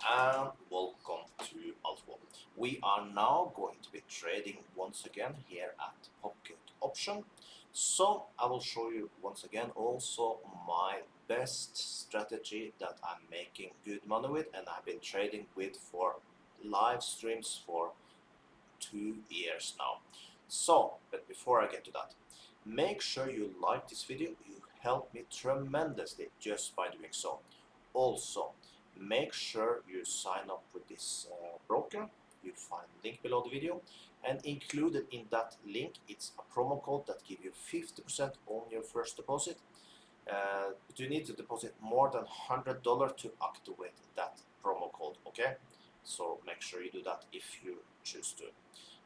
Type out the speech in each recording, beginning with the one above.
and welcome to Alpha. We are now going to be trading once again here at Pocket Option. So I will show you once again also my best strategy that I'm making good money with and I've been trading with for live streams for 2 years now. So, but before I get to that, make sure you like this video. You help me tremendously just by doing so. Also, make sure you sign up with this broker. You'll find link below the video, and included in that link it's a promo code that gives you 50% on your first deposit. But you need to deposit more than $100 to activate that promo code, okay? So make sure you do that if you choose to.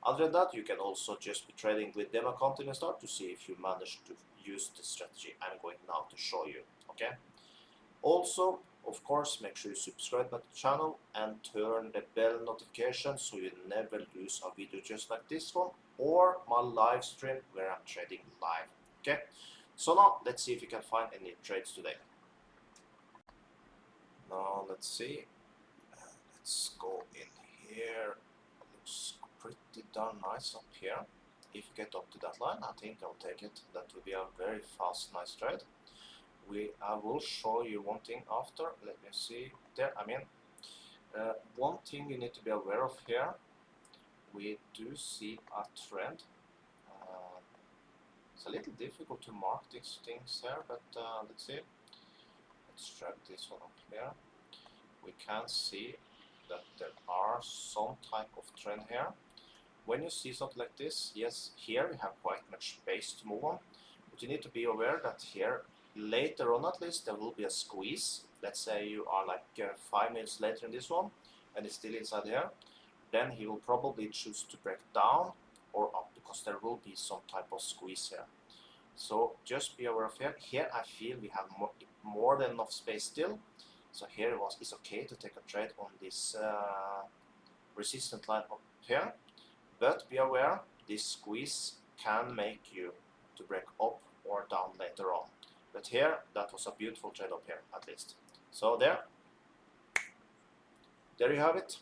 Other than that, you can also just be trading with demo account in the start to see if you manage to use the strategy I'm going now to show you, okay? Also, of course, make sure you subscribe to the channel and turn the bell notification so you never lose a video just like this one or my live stream where I'm trading live, okay? So now, let's see if we can find any trades today. Now, let's see. Let's go in here. Looks pretty darn nice up here. If you get up to that line, I think I'll take it. That will be a very fast, nice trade. I will show you one thing after. Let me see there. One thing you need to be aware of here. We do see a trend. It's a little difficult to mark these things here, but let's see. Let's drag this one up here. We can see that there are some type of trend here. When you see something like this, yes, here we have quite much space to move on, but you need to be aware that here later on at least there will be a squeeze. Let's say you are like 5 minutes later in this one and it's still inside here, then he will probably choose to break down or up because there will be some type of squeeze here. So just be aware of here. Here I feel we have more than enough space still. So here it's okay to take a trade on this resistant line up here. But be aware, this squeeze can make you to break up or down later on. But here, that was a beautiful trade up here, at least. So there you have it.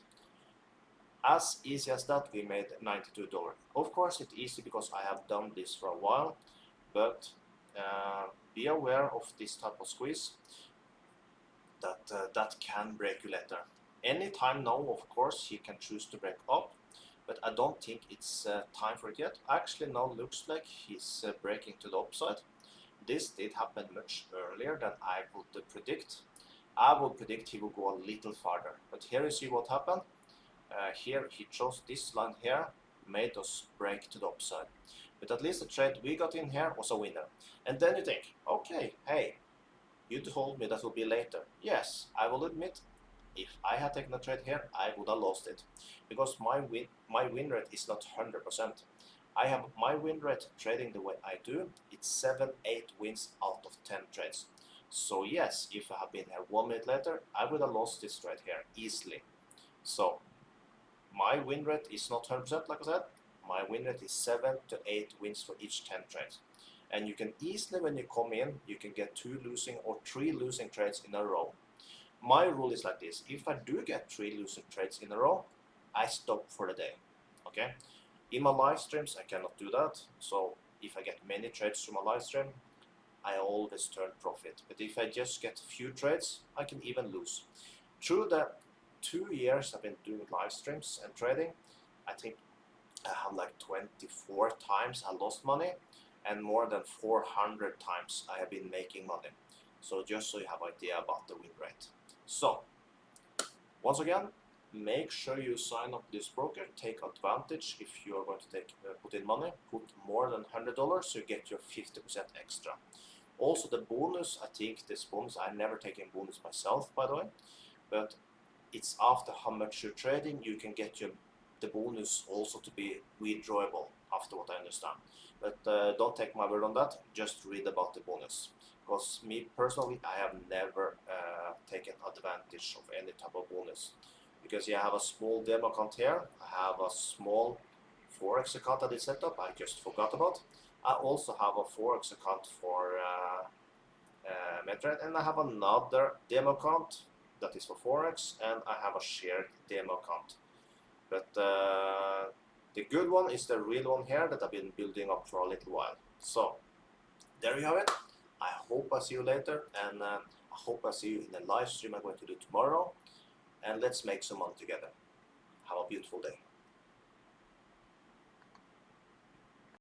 As easy as that, we made $92. Of course, it's easy because I have done this for a while, but be aware of this type of squeeze that can break you later. Anytime now, of course, he can choose to break up, but I don't think it's time for it yet. Actually, now looks like he's breaking to the upside. This did happen much earlier than I would predict. I would predict he will go a little farther, but here you see what happened. Here he chose this line here, made us break to the upside. But at least the trade we got in here was a winner. And then you think, okay, hey, you told me that will be later. Yes, I will admit, if I had taken a trade here, I would have lost it. Because my win rate is not 100%. I have my win rate trading the way I do, it's 7-8 wins out of 10 trades. So yes, if I had been here 1 minute later, I would have lost this trade here easily. So my win rate is not 100%, like I said. My win rate is 7 to 8 wins for each 10 trades. And you can easily, when you come in, you can get 2 losing or 3 losing trades in a row. My rule is like this: if I do get 3 losing trades in a row, I stop for the day, okay? In my live streams, I cannot do that. So if I get many trades from my live stream, I always turn profit. But if I just get few trades, I can even lose. Through the 2 years I've been doing live streams and trading, I think I have like 24 times I lost money and more than 400 times I have been making money. So just so you have an idea about the win rate. So once again, make sure you sign up this broker. Take advantage if you are going to put in money. Put more than $100 so you get your 50% extra. Also the bonus, I think this bonus, I've never taken bonus myself by the way, but it's after how much you're trading, you can get the bonus also to be withdrawable after what I understand. But don't take my word on that, just read about the bonus. Because me personally, I have never taken advantage of any type of bonus. Because I have a small demo account here, I have a small Forex account that is set up, I just forgot about. I also have a Forex account for MetaTrader, and I have another demo account that is for Forex, and I have a shared demo account. But the good one is the real one here that I've been building up for a little while. So there you have it. I hope I see you later, and I hope I see you in the live stream I'm going to do tomorrow. And let's make some money together. Have a beautiful day.